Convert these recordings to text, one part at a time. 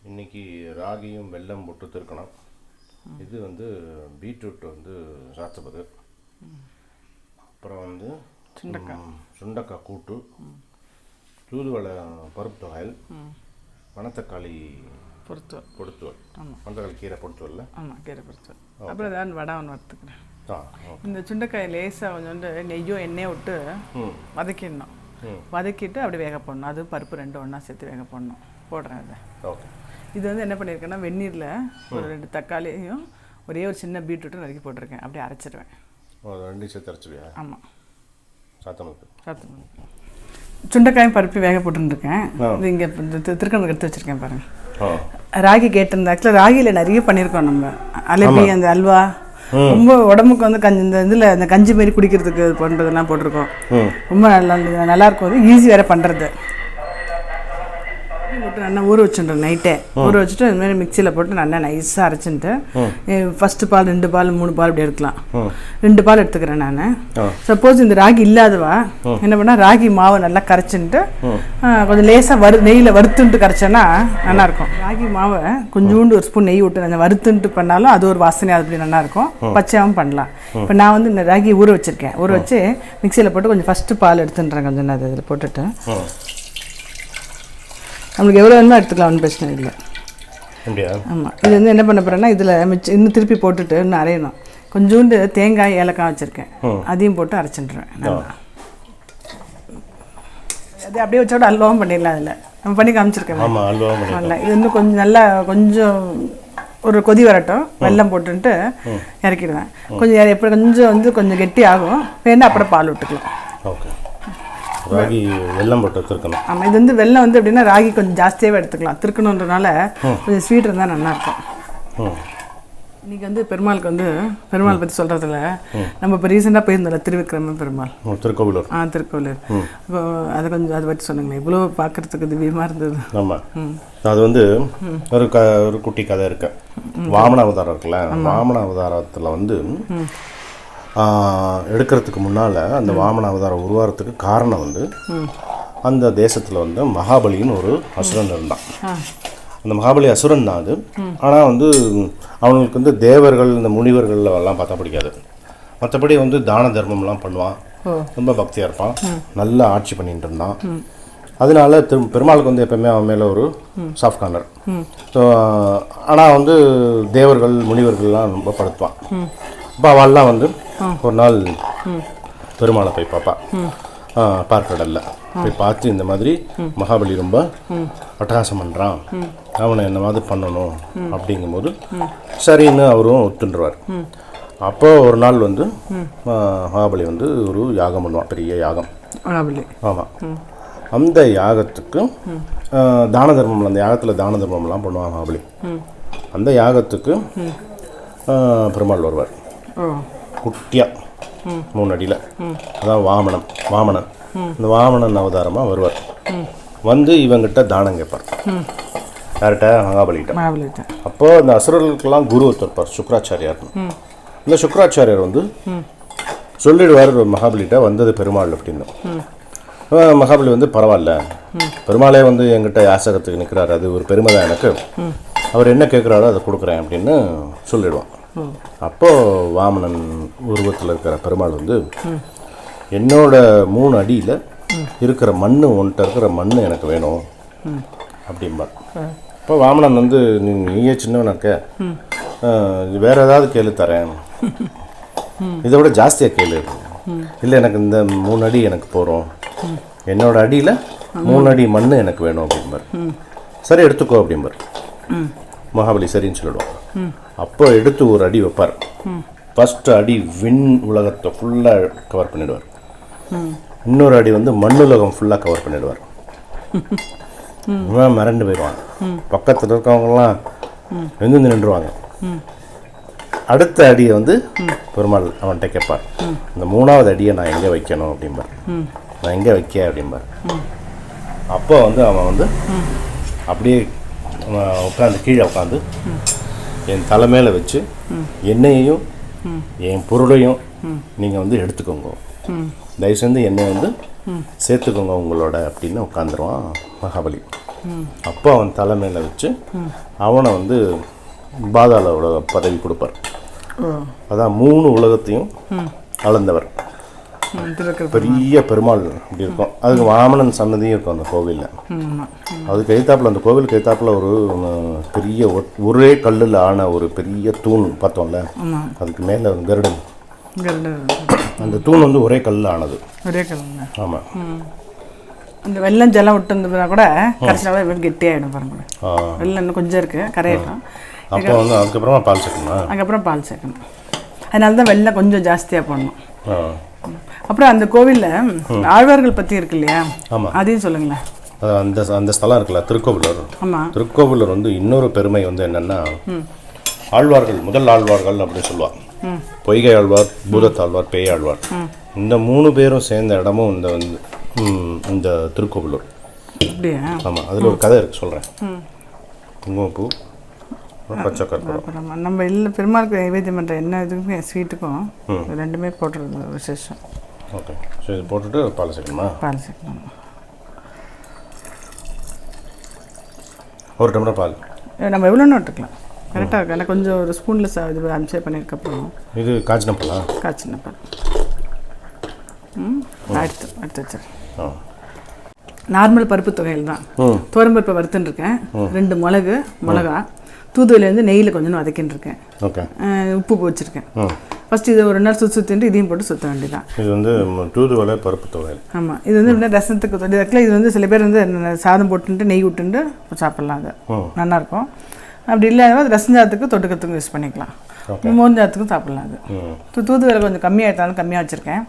இன்றைக்கி ராகியும் வெல்லம் போட்டு திருக்கணும். இது வந்து பீட்ரூட் வந்து சாத்துப்பது, அப்புறம் வந்து சுண்டக்காய் கூட்டு, தூதுவளை பருப்பு தொகையல், மணத்தக்காளி பொடுத்துவல், மணத்தக்காளி கீரை பொடுத்துவல்ல. ஆமாம், கீரை பொடுத்துவல். அப்புறம் ஏதாவது வடை ஒன்று வறுத்துக்கிறேன். இந்த சுண்டைக்காய் லேசாக கொஞ்சோண்டு நெய்யோ எண்ணெயை விட்டு வதக்கிடணும். வதக்கிட்டு அப்படி வேக போடணும். அது பருப்பு ரெண்டு ஒன்றா சேர்த்து வேக போடணும். போடுறேன் அதை. ஓகே. இது வந்து என்ன பண்ணியிருக்கேன்னா, வெந்நீரில் ஒரு 2 தக்காளியும் ஒரே ஒரு சின்ன பீட்ரூட்டும் நறுக்கி போட்டிருக்கேன். அப்படியே அரைச்சிடுவேன். ரெண்டு சேர்த்து அரைச்சிடுவியா? ஆமாம், சாத்தம். சுண்டைக்காயும் பருப்பு வேக போட்டுருக்கேன். இது இங்கே திருக்கணக்கு எடுத்து வச்சுருக்கேன் பாருங்கள். ராகி கேட்டிருந்தேன். ஆக்சுவலாக ராகியில் நிறைய பண்ணியிருக்கோம் நம்ம. அலப்பி, அந்த அல்வா, ரொம்ப உடம்புக்கு வந்து இந்த இதில் அந்த கஞ்சி மாரி குடிக்கிறதுக்கு பண்ணுறதெல்லாம் போட்டிருக்கோம். ரொம்ப நல்லாயிருக்கும். அது ஈஸி வேறு பண்ணுறது. போட்டு நல்லா ஊற வச்சுட்டோம். நைட்டே ஊற வச்சுட்டு அதுமாதிரி மிக்சியில் போட்டு நல்லா நைஸாக அரைச்சிட்டு, ஃபஸ்ட்டு பால் 2 பால் 3 பால் இப்படி எடுக்கலாம். 2 பால் எடுத்துக்கிறேன் நான். சப்போஸ் இந்த ராகி இல்லாதவா என்ன பண்ணால் ராகி மாவை நல்லா கரைச்சின்ட்டு கொஞ்சம் லேசாக நெய்யில் வறுத்துன்ட்டு கரைச்சேன்னா நல்லாயிருக்கும். ராகி மாவை கொஞ்சோண்டு ஒரு ஸ்பூன் நெய் விட்டு கொஞ்சம் வறுத்துன்ட்டு பண்ணாலும் அது ஒரு வாசனையாக அப்படி நல்லாயிருக்கும். பச்சையாகவும் பண்ணலாம். இப்போ நான் வந்து இந்த ராகி ஊற வச்சுருக்கேன். ஊற வச்சு மிக்சியில் போட்டு கொஞ்சம் ஃபஸ்ட்டு பால் எடுத்துன்றேன். கொஞ்சம் நான் இதில் போட்டுட்டு நம்மளுக்கு எவ்வளோ வேணுமோ எடுத்துக்கலாம், ஒன்றும் பிரச்சனை இல்லை. ஆமாம். இது வந்து என்ன பண்ண போகிறேன்னா, இதில் இன்னும் திருப்பி போட்டுட்டு இன்னும் அரையணும். கொஞ்சோண்டு தேங்காய் ஏலக்காய் வச்சுருக்கேன், அதையும் போட்டு அரைச்சிட்டுருவேன் நல்லா. அது அப்படியே வச்சோட அல்வாவும் பண்ணிடலாம். அதில் நம்ம பண்ணி காமிச்சிருக்கேன். நல்லா இது இன்னும் கொஞ்சம் நல்லா கொஞ்சம் ஒரு கொதி வரட்டும். வெல்லம் போட்டுன்ட்டு இறக்கிடுவேன். கொஞ்சம் எப்படி கொஞ்சம் வந்து கொஞ்சம் கெட்டி ஆகும். வேணா அப்புறம் பால் விட்டுக்கலாம். ஓகே. ராகி வெல்லம் போட்டு திருக்கணும். ஆமாம். இது வந்து வெல்லம் வந்து எப்படின்னா ராகி கொஞ்சம் ஜாஸ்தியாகவே எடுத்துக்கலாம். திருக்கணுன்றனால கொஞ்சம் ஸ்வீட் இருந்தால் நல்லாயிருக்கும். இன்றைக்கி வந்து பெருமாளுக்கு வந்து பெருமாள் பற்றி சொல்கிறதுல நம்ம இப்போ ரீசெண்டாக போயிருந்தோம்ல, திருவிக்கிரம பெருமாள் திருக்கோவிலூர். திருக்கோவிலூர். இப்போ அதை கொஞ்சம் அதை பற்றி சொன்னீங்களே, இவ்வளோ பார்க்குறதுக்கு திவ்யமாக இருந்தது. ஆமாம். அது வந்து ஒரு குட்டி கதை இருக்கு. வாமன அவதாரம் இருக்குல்ல, வாமன அவதாரத்தில் வந்து எடுக்கிறதுக்கு முன்னால் அந்த வாமன அவதாரம் உருவாகிறதுக்கு காரணம் வந்து அந்த தேசத்தில் வந்து மகாபலின்னு ஒரு அசுரன் இருந்தான். அந்த மகாபலி அசுரன் தான் அது. ஆனால் வந்து அவனுக்கு வந்து தேவர்கள் இந்த முனிவர்கள் எல்லாம் பார்த்தா பிடிக்காது. மற்றபடி வந்து தான தர்மம்லாம் பண்ணுவான், ரொம்ப பக்தியாக இருப்பான், நல்லா ஆட்சி பண்ணிட்டு இருந்தான். அதனால பெருமாளுக்கு வந்து எப்பவுமே அவன் மேலே ஒரு சாஃப்ட் கார்னர். ஸோ ஆனால் வந்து தேவர்கள் முனிவர்கள்லாம் ரொம்ப படுத்துவான். அப்போ அவள்லாம் வந்து ஒரு நாள் பெருமாளை போய் பார்ப்பா, பார்க்கடல்ல போய் பார்த்து இந்த மாதிரி மகாபலி ரொம்ப அட்டகாசம் பண்ணுறான், அவனை என்ன மாதிரி பண்ணணும் அப்படிங்கும்போது சரின்னு அவரும் ஒத்துண்டுருவார். அப்போ ஒரு நாள் வந்து மகாபலி வந்து ஒரு யாகம் பண்ணுவான், பெரிய யாகம். ஆமாம். அந்த யாகத்துக்கு தான தர்மம், அந்த யாகத்தில் தான தர்மம்லாம் பண்ணுவான் மகாபலி. அந்த யாகத்துக்கு பெருமாள் வருவார், குட்டியாக 3 அடியில். அதான் வாமனன். இந்த வாமனன் அவதாரமாக வருவார். வந்து இவங்கிட்ட தானம் கேட்பார். யார்கிட்ட? மகாபலிகிட்ட. அப்போது இந்த அசுரர்களுக்கெல்லாம் குரு ஒருத்தர் சுக்ராச்சாரியார். இந்த சுக்ராச்சாரியார் வந்து சொல்லிடுவார் மகாபலிகிட்ட, வந்தது பெருமாள் அப்படின்னு. மகாபலி வந்து பரவாயில்ல, பெருமாளே வந்து என்கிட்ட யாசகத்துக்கு நிற்கிறாரு, அது ஒரு பெருமை தான் எனக்கு, அவர் என்ன கேட்குறாரோ அதை கொடுக்குறேன் அப்படின்னு சொல்லிடுவான். அப்போது வாமனன் உருவத்தில் இருக்கிற பெருமாள் வந்து என்னோட 3 அடியில் இருக்கிற மண், உன்கிட்ட இருக்கிற மண் எனக்கு வேணும் அப்படிம்பார். இப்போ வாமனன் வந்து நீயே சின்னவன் இருக்க, வேற ஏதாவது கேளு தரேன், இதை விட ஜாஸ்தியாக கேளு. இல்லை, எனக்கு இந்த 3 அடி எனக்கு போகிறோம், என்னோட அடியில் 3 அடி மண் எனக்கு வேணும் அப்படிம்பார். சரி எடுத்துக்கோ அப்படிம்பார். மகாபலி சரின்னு சொல்லிடுவான். அப்போ எடுத்து ஒரு அடி வைப்பார். ஃபஸ்ட்டு அடி விண் உலகத்தை ஃபுல்லாக கவர் பண்ணிடுவார். இன்னொரு அடி வந்து மண்ணுலகம் ஃபுல்லாக கவர் பண்ணிடுவார். மறந்து போயிடுவான். பக்கத்தில் இருக்கவங்கலாம் எழுந்து நின்றுவாங்க. அடுத்த அடியை வந்து பெருமாள் அவன்கிட்ட கேட்பார், இந்த 3ஆவது அடியை நான் எங்கே வைக்கணும் அப்படிம்பார். நான் எங்கே வைக்க அப்படிம்பார். அப்போ வந்து அவன் வந்து அப்படியே உட்காந்து கீழே உட்காந்து என் தலைமையில் வச்சு என்னையையும் என் பொருளையும் நீங்கள் வந்து எடுத்துக்கோங்க, தயவுசெய்து என்னை வந்து சேர்த்துக்கோங்க உங்களோட அப்படின்னு உட்காந்துருவான் மகாபலி. அப்போ அவன் தலைமையில் வச்சு அவனை வந்து பாதாள உலக பதவி கொடுப்பார். அதான் 3 உலகத்தையும் அளந்தவர். பெரிய பெருமாள் அப்படி இருக்கும். அதுக்கு வாமனன் சன்னதியும் இருக்கும் அந்த கோவிலில். அதுக்கு எழுத்தாப்பில், அந்த கோவிலுக்கு எழுத்தாப்பில் ஒரு பெரிய ஒரே கல்லில் ஆன ஒரு பெரிய தூண் பார்த்தோம்ல, அதுக்கு மேலே கருடன். அந்த தூண் வந்து ஒரே கல்லில் ஆனது. ஒரே கல். ஆமாம். அந்த வெள்ளம் ஜலம் விட்டு இருந்ததுனா கூட கரைச்சினால கெட்டியாகிடும் பாருங்க. வெள்ளம் இன்னும் கொஞ்சம் இருக்குது, கரையிடும். அப்போ வந்து அதுக்கப்புறமா பால் சேர்க்கணும். அதுக்கப்புறம் பால் சேர்க்கணும். அதனால தான் வெள்ளம் கொஞ்சம் ஜாஸ்தியாக போடணும். அப்புறம் அந்த கோவிலில் ஆழ்வார்கள் பற்றி இருக்கு இல்லையா, அதையும் சொல்லுங்களேன். அந்த அந்த ஸ்தலம் இருக்குல்ல, திருக்கோவிலூர். ஆமாம். திருக்கோவிலூர் வந்து இன்னொரு பெருமை வந்து என்னென்னா, ஆழ்வார்கள், முதல் ஆழ்வார்கள் அப்படின்னு சொல்லுவாள். பொய்கை ஆழ்வார், பூதத்தாழ்வார், பேய் ஆழ்வார், இந்த 3 பேரும் சேர்ந்த இடமும் இந்த வந்து இந்த திருக்கோவிலூர். அப்படியா? ஆமாம். அதில் ஒரு கதை இருக்குது, சொல்கிறேன். குங்குமப்பூ, பச்சை கற்பூரம். நம்ம இல்லை பெருமாளுக்கு நைவேத்தியம் பண்ணுற என்ன இதுக்குமே ஸ்வீட்டுக்கும் ரெண்டுமே போட்டுறது விசேஷம். ஓகே. ஸோ இது போட்டுட்டு பால் சேர்க்கணுமா? பால் சேர்க்கணும். 1 டம்ளர் பால் நம்ம எவ்வளோன்னு விட்டுக்கலாம், கரெக்டாக இருக்கு. எனக்கு கொஞ்சம் ஒரு ஸ்பூனில் இது அம்சே பண்ணியிருக்கப்புறம். இது காய்ச்சின பாலா? காய்ச்சின பால். எடுத்து வச்சிருக்கேன். நார்மல் பருப்பு தொகையில் தான். துவரம்பருப்பை வறுத்துன்னு இருக்கேன். 2 மிளகா, தூதுவளை நெய்யில் கொஞ்சம் வதக்கின்னு இருக்கேன். ஓகே. உப்பு வச்சுருக்கேன். ஃபஸ்ட்டு இது ஒரு நாள் சுற்றிட்டு இதையும் போட்டு சுற்ற வேண்டியதான். இது வந்து தூதுவளை பருப்பு தொகையில். ஆமாம். இது வந்து ரசத்துக்கு தொட்டி. இது வந்து சில பேர் வந்து சாதம் போட்டுட்டு நெய் விட்டுட்டு சாப்பிட்லாம். அது நல்லாயிருக்கும். அப்படி இல்லாத ரசஞ்சாதத்துக்கு தொட்டுக்கிறதுக்கும் யூஸ் பண்ணிக்கலாம். மோஞ்சாதத்துக்கும் சாப்பிட்லாம். அது தூதுவளை கொஞ்சம் கம்மியாக எடுத்தாலும் கம்மியாக வச்சுருக்கேன்.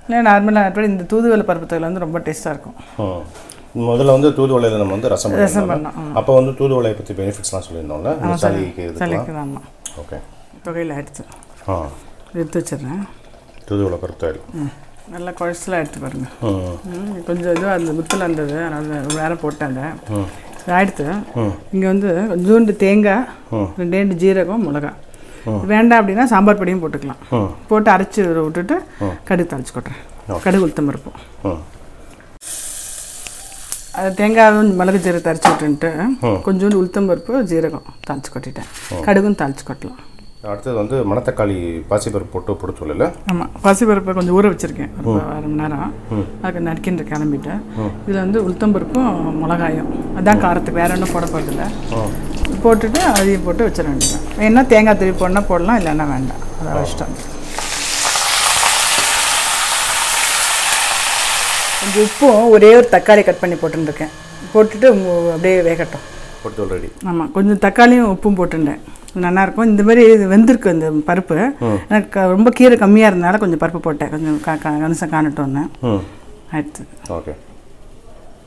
இல்லை நார்மலாக இந்த தூதுவளை பருப்பு தொகையில் வந்து ரொம்ப டேஸ்ட்டாக இருக்கும். முதல்ல வந்து தூதுவளையில் நம்ம வந்து ரசம் பண்ணோம். அப்போ வந்து தூதுவளையை பற்றி பெனிஃபிட்ஸ்லாம் சொல்லியிருந்தோம்ல, சளிக்கு. ஆமாம். ஓகே. தொகையில் ஆயிடுச்சு. எடுத்து வச்சிடுறேன். தூதுவளை பருப்பு தொகையில் நல்லா குழச்சலாம் எடுத்து பாருங்கள். கொஞ்சம் இதுவும் அந்த முத்தில் இருந்தது, அதனால் ரொம்ப நேரம் போட்டாங்க. ஆயிடுத்து. இங்கே வந்து கொஞ்சோண்டு தேங்காய், 2 ஜீரகம், மிளகா. வேண்டாம் அப்படின்னா சாம்பார் பொடியும் போட்டுக்கலாம். போட்டு அரைச்சி விட்டுட்டு கடுகு தாளிச்சு கொட்டுறேன். கடுகு உளுத்தம் பருப்பு. அது தேங்காயும் மிளகு ஜீரகத்தை அரைச்சி விட்டுன்ட்டு கொஞ்சோண்டு உளுத்தம் பருப்பு, ஜீரகம் தாளிச்சு கொட்டிட்டேன். கடுகும் தாளிச்சு கொட்டலாம். அடுத்தது வந்து மணத்தக்காளி பாசிப்பருப்பு போட்டு சொல்லல. ஆமாம். பாசிப்பருப்பை கொஞ்சம் ஊற வச்சுருக்கேன் ஒரு 1/2 மணி நேரம். அதுக்கு நறுக்கின்ற கிளம்பிட்டு இதில் வந்து உளுத்தம்பருப்பும் மிளகாயும், அதான் காரத்துக்கு, வேறு ஒன்றும் போட போகிறதில்ல. போட்டுட்டு அதையும் போட்டு வச்சிட வேண்டியதான். வேணா தேங்காய் திருப்பி போடனா போடலாம், இல்லைன்னா வேண்டாம், அதான் இஷ்டம். கொஞ்சம் உப்பும் ஒரே ஒரு தக்காளி கட் பண்ணி போட்டுருக்கேன். போட்டுட்டு அப்படியே வேகட்டும். போட்டு ரெடி. ஆமாம். கொஞ்சம் தக்காளியும் உப்பும் போட்டுட்டேன். நல்லாயிருக்கும். இந்த மாதிரி இது வெந்திருக்கு இந்த பருப்பு. எனக்கு ரொம்ப கீரை கம்மியாக இருந்தனால கொஞ்சம் பருப்பு போட்டேன். கொஞ்சம் கணிசம் காணட்டோன்னு ஆயிடுச்சு. ஓகே.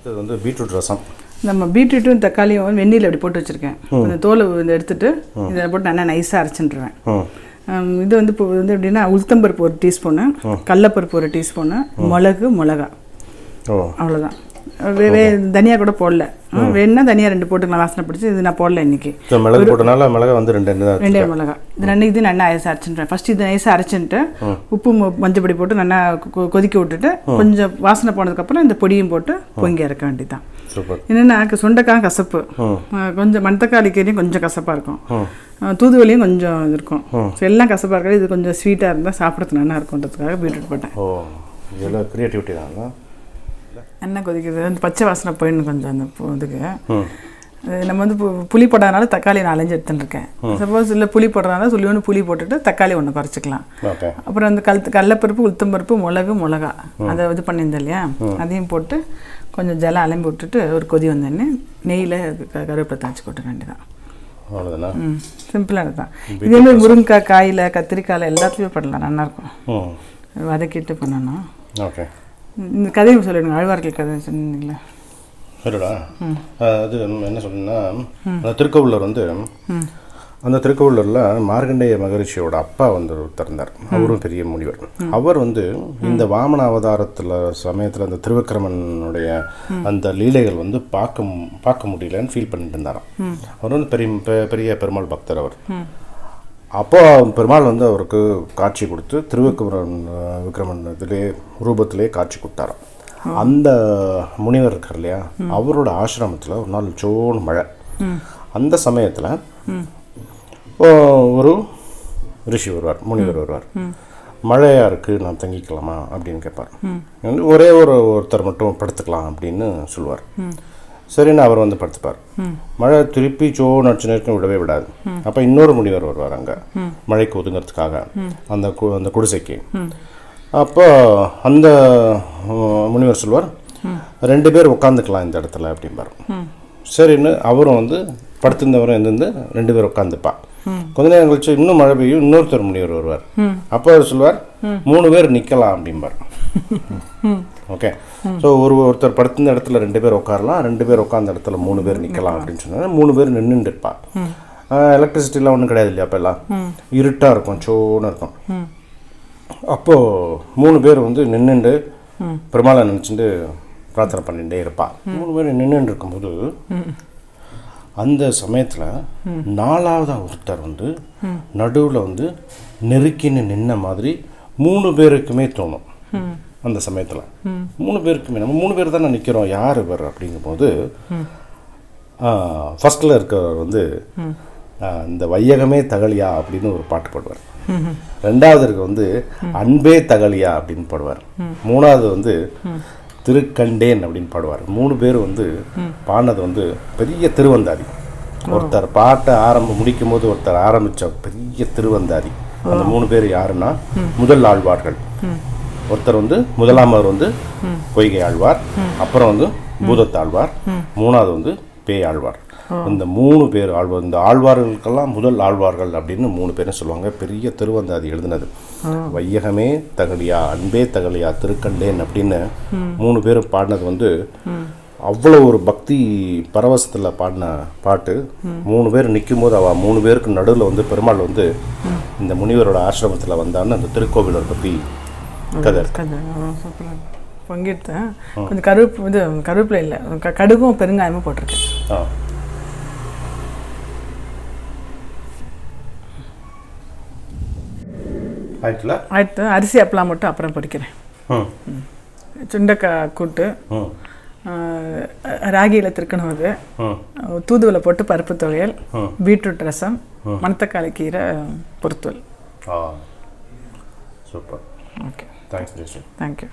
இது வந்து பீட்ரூட் ரசம். நம்ம பீட்ரூட்டும் தக்காளியும் வெந்நீரில் அப்படி போட்டு வச்சுருக்கேன். கொஞ்சம் தோலை எடுத்துட்டு இதில் போட்டு நல்லா நைஸாக அரைச்சிட்டுருவேன். இது வந்து இப்போ வந்து எப்படின்னா உளுத்தம்பருப்பு 1 டீஸ்பூனு, கடலப்பருப்பு 1 டீஸ்பூனு, மிளகா, அவ்வளோதான். தனியாக கூட போடல. வேணுன்னா தனியாக 2 போட்டுக்கலாம், வாசனை பிடிச்சி. இது நான் போடல இன்றைக்கி. மிளகு போட்டனால மிளகா வந்து 2 மிளகா. இது நல்லா நைஸாக அரைச்சிட்டுறேன். ஃபஸ்ட்டு இது நைஸாக அரைச்சிட்டு உப்பு மஞ்சள் பொடி போட்டு நல்லா கொதிக்க விட்டுட்டு கொஞ்சம் வாசனை போனதுக்கப்புறம் இந்த பொடியும் போட்டு பொங்கி இறக்க வேண்டியதான். என்னென்னா சுண்டக்காய் கசப்பு, கொஞ்சம் மணத்தக்காளி கீரையும் கொஞ்சம் கசப்பாக இருக்கும், தூதுவளையும் கொஞ்சம் இருக்கும். ஸோ எல்லாம் கசப்பாக இருக்காது. இது கொஞ்சம் ஸ்வீட்டாக இருந்தால் சாப்பிட்றதுக்கு நல்லா இருக்குன்றதுக்காக பீட்ரூட் போட்டேன். இதெல்லாம் க்ரியேட்டிவிட்டி தாங்க. எண்ணெய் கொதிக்குது, அந்த பச்சை வாசனை போயிடணும் கொஞ்சம் அந்த இதுக்கு. நம்ம வந்து புளி போடாதனால தக்காளி 4-5 எடுத்துட்டுருக்கேன். சப்போஸ் இல்லை புளி போடுறதுனால ஒன்று புளி போட்டுட்டு தக்காளி 1 குறைச்சிக்கலாம். அப்புறம் அந்த கடலப்பருப்பு, உளுத்தம்பருப்பு, மிளகா அதை இது பண்ணியிருந்தேன் இல்லையா, அதையும் போட்டு கொஞ்சம் ஜலம் அலம்பி விட்டுட்டு ஒரு கொதி வந்தோடனே நெய்யில் கருவேப்பிலை தாளிச்சு கொட்ட வேண்டியதான். சிம்பிளாக தான். இதேமாதிரி முருங்கைக்காய், காயில், கத்திரிக்காயில் எல்லாத்துலேயுமே பண்ணலாம், நல்லாயிருக்கும். வதக்கிட்டு பண்ணணும். ஓகே. இந்த கதையும் சொல்லிடுங்க, ஆழ்வார்கள் கதை சொன்னீங்களா? சரிடா. அது என்ன சொன்னீங்கன்னா, அந்த திருக்கோவிலூர் வந்து அந்த திருக்கோவிலூரில் மார்கண்டேய மகரிஷியோட அப்பா வந்து ஒருத்தர் இருந்தார். அவரும் பெரிய முனிவர். அவர் வந்து இந்த வாமன அவதாரத்தில் சமயத்தில் அந்த திருவிக்கிரமனுடைய அந்த லீலைகள் வந்து பார்க்க முடியலன்னு ஃபீல் பண்ணிட்டு இருந்தாராம். அவர் வந்து பெரிய பெருமாள் பக்தர் அவர். அப்போ பெருமாள் வந்து அவருக்கு காட்சி கொடுத்து திருவிக்கிரமன் இதிலே ரூபத்திலே காட்சி கொடுத்தாராம். அந்த முனிவர் இருக்கார் இல்லையா, அவரோட ஆசிரமத்தில் ஒரு நாள் ஜோன்னு மழை. அந்த சமயத்தில் ஒரு ரிஷி வருவார், முனிவர் வருவார். மழையாக இருக்குது, நான் தங்கிக்கலாமா அப்படின்னு கேட்பார். ஒரே ஒருத்தர் மட்டும் படுத்துக்கலாம் அப்படின்னு சொல்லுவார். சரின்னு அவர் வந்து படுத்துப்பார். மழை திருப்பி சோன்னு அடிச்சு நேரம் விடவே விடாது. அப்போ இன்னொரு முனிவர் வருவார் அங்கே மழைக்கு ஒதுங்கிறதுக்காக அந்த குடிசைக்கு. அப்போ அந்த முனிவர் சொல்வார், 2 பேர் உட்காந்துக்கலாம் இந்த இடத்துல அப்படிம்பார். சரின்னு அவரும் வந்து படுத்திருந்தவரும் எழுந்து 2 பேர் உட்காந்துப்பா. கொஞ்ச நேரம் கழிச்சு இன்னும் மழை பெய்யும், இன்னொருத்தர் முனிவர் வருவார். அப்போ அவர் சொல்வார், 3 பேர் நிற்கலாம் அப்படிம்பார். ஓகே, ஸோ ஒருத்தர் படுத்திருந்த இடத்துல 2 பேர் உட்காரலாம், 2 பேர் உட்காந்த இடத்துல 3 பேர் நிற்கலாம் அப்படின்னு சொன்னால் 3 பேர் நின்றுட்டு இருப்பா. எலக்ட்ரிசிட்டிலாம் ஒன்றும் கிடையாது இல்லையா, அப்போல்லாம் இருட்டாக இருக்கும், சோன்னு இருக்கும். அப்போது 3 பேர் வந்து நின்றுண்டு பெருமாளை நினச்சிட்டு பிரார்த்தனை பண்ணிகிட்டே இருப்பா. 3 பேர் நின்றுட்டு இருக்கும்போது அந்த சமயத்தில் 4வது ஒருத்தர் வந்து நடுவில் வந்து நெருக்கின்னு நின்ன மாதிரி 3 பேருக்குமே தோணும். அந்த சமயத்தில் 3 பேருக்குமே, நம்ம 3 பேர் தானே நிற்கிறோம், யார் இவர் அப்படிங்கும்போது ஃபஸ்ட்டில் இருக்கிறவர் வந்து இந்த வையகமே தகலியா அப்படின்னு ஒரு பாட்டு பாடுவார். 2வது இருக்க வந்து அன்பே தகலியா அப்படின்னு பாடுவார். 3வது வந்து திருக்கண்டேன் அப்படின்னு பாடுவார். 3 பேர் வந்து பாடினது வந்து பெரிய திருவந்தாதி. ஒருத்தர் பாட்டை முடிக்கும் போது ஒருத்தர் ஆரம்பித்த பெரிய திருவந்தாதி. அந்த 3 பேர் யாருன்னா முதல் ஆழ்வார்கள். ஒருத்தர் வந்து முதலாமவர் வந்து பொய்கை ஆழ்வார், அப்புறம் வந்து பூதத்தாழ்வார், 3வது வந்து பேய் ஆழ்வார். இந்த 3 பேர் ஆழ்வார், இந்த ஆழ்வார்களுக்கெல்லாம் முதல் ஆழ்வார்கள் அப்படின்னு 3 பேரும் சொல்லுவாங்க. பெரிய திருவந்தாதி எழுதினது. வையகமே தகலியா, அன்பே தகலியா, திருக்கண்டேன் அப்படின்னு 3 பேரும் பாடினது வந்து அவ்வளோ ஒரு பக்தி பரவசத்தில் பாடின பாட்டு. 3 பேர் நிற்கும் போது அவள் 3 பேருக்கு நடுவில் வந்து பெருமாள் வந்து இந்த முனிவரோட ஆசிரமத்தில் வந்தான்னு அந்த திருக்கோவிலோட பற்றி கதை. பங்கிட்டேன். கொஞ்சம் கருவேப்பிலை இல்லை, கடுகும் பெருங்காயமும் போட்டிருக்கேன். ஆயிடுத்து. அரிசி அப்பளம் மட்டும் அப்புறம் பொரிக்கிறேன். சுண்டக்காய் கூட்டு, ராகியில் திருக்கணும், தூதுவளை போட்டு பருப்பு துவையல், பீட்ரூட் ரசம், மணத்தக்காளி கீரை பொறுத்தல். சூப்பர். Okay, thanks. தேங்க்யூ.